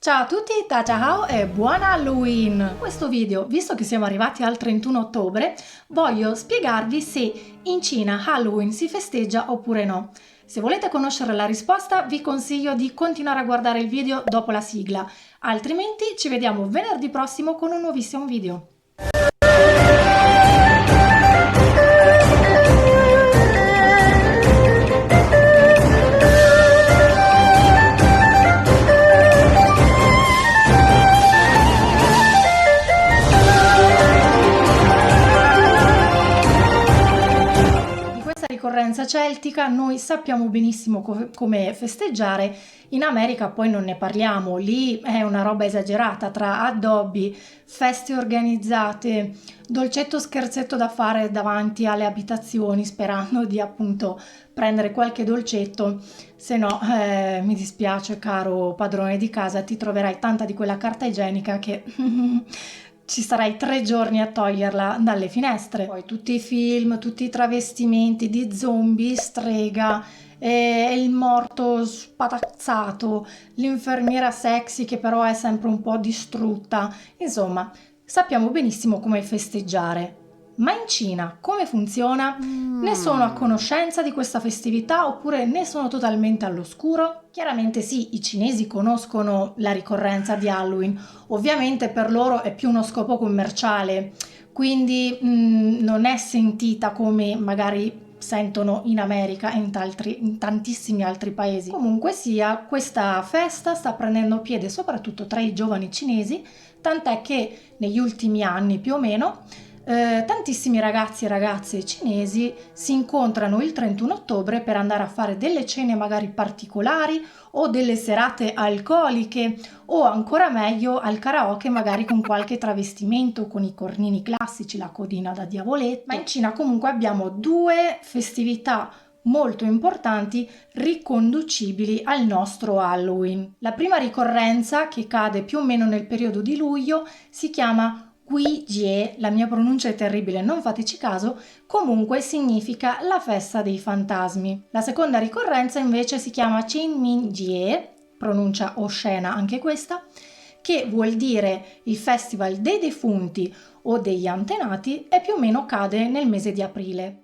Ciao a tutti, Tachahao e buon Halloween! In questo video, visto che siamo arrivati al 31 ottobre, voglio spiegarvi se in Cina Halloween si festeggia oppure no. Se volete conoscere la risposta, vi consiglio di continuare a guardare il video dopo la sigla, altrimenti ci vediamo venerdì prossimo con un nuovissimo video. Ricorrenza celtica, noi sappiamo benissimo come festeggiare. In America poi non ne parliamo, lì è una roba esagerata tra addobbi, feste organizzate, dolcetto scherzetto da fare davanti alle abitazioni sperando di appunto prendere qualche dolcetto, se no mi dispiace caro padrone di casa, ti troverai tanta di quella carta igienica che ci sarai 3 giorni a toglierla dalle finestre. Poi tutti i film, tutti i travestimenti di zombie, strega, il morto spatazzato, l'infermiera sexy che però è sempre un po' distrutta. Insomma, sappiamo benissimo come festeggiare. Ma in Cina come funziona? Ne sono a conoscenza di questa festività oppure ne sono totalmente all'oscuro? Chiaramente sì, i cinesi conoscono la ricorrenza di Halloween, ovviamente per loro è più uno scopo commerciale, quindi non è sentita come magari sentono in America e in tantissimi altri paesi. Comunque sia, questa festa sta prendendo piede soprattutto tra i giovani cinesi, tant'è che negli ultimi anni più o meno tantissimi ragazzi e ragazze cinesi si incontrano il 31 ottobre per andare a fare delle cene magari particolari o delle serate alcoliche o ancora meglio al karaoke magari con qualche travestimento, con i cornini classici, la codina da diavoletto. Ma in Cina comunque abbiamo 2 festività molto importanti riconducibili al nostro Halloween. La prima ricorrenza, che cade più o meno nel periodo di luglio, si chiama Guijie, la mia pronuncia è terribile, non fateci caso, comunque significa la festa dei fantasmi. La seconda ricorrenza invece si chiama Qingmingjie, pronuncia oscena anche questa, che vuol dire il festival dei defunti o degli antenati e più o meno cade nel mese di aprile.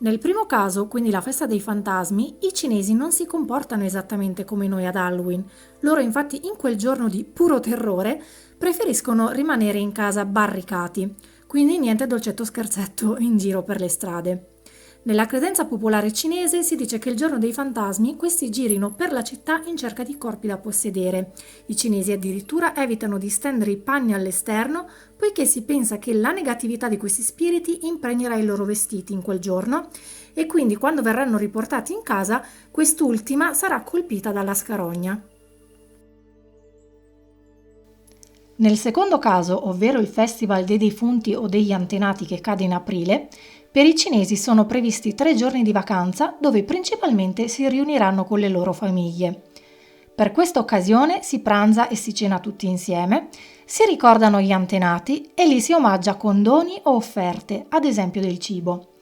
Nel primo caso, quindi la festa dei fantasmi, i cinesi non si comportano esattamente come noi ad Halloween. Loro infatti in quel giorno di puro terrore preferiscono rimanere in casa barricati, quindi niente dolcetto scherzetto in giro per le strade. Nella credenza popolare cinese si dice che il giorno dei fantasmi questi girino per la città in cerca di corpi da possedere. I cinesi addirittura evitano di stendere i panni all'esterno poiché si pensa che la negatività di questi spiriti impregnerà i loro vestiti in quel giorno e quindi quando verranno riportati in casa quest'ultima sarà colpita dalla scarogna. Nel secondo caso, ovvero il Festival dei Defunti o degli Antenati che cade in aprile, per i cinesi sono previsti 3 giorni di vacanza dove principalmente si riuniranno con le loro famiglie. Per questa occasione si pranza e si cena tutti insieme, si ricordano gli antenati e li si omaggia con doni o offerte, ad esempio del cibo.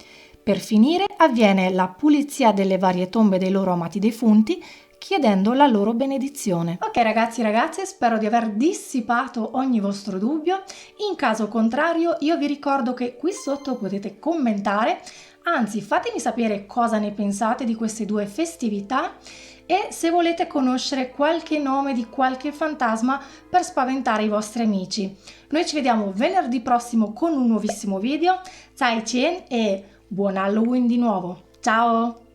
Per finire avviene la pulizia delle varie tombe dei loro amati defunti chiedendo la loro benedizione. Ok ragazzi e ragazze, spero di aver dissipato ogni vostro dubbio. In caso contrario, io vi ricordo che qui sotto potete commentare, anzi fatemi sapere cosa ne pensate di queste 2 festività e se volete conoscere qualche nome di qualche fantasma per spaventare i vostri amici. Noi ci vediamo venerdì prossimo con un nuovissimo video. Zai Qian e buon Halloween di nuovo. Ciao!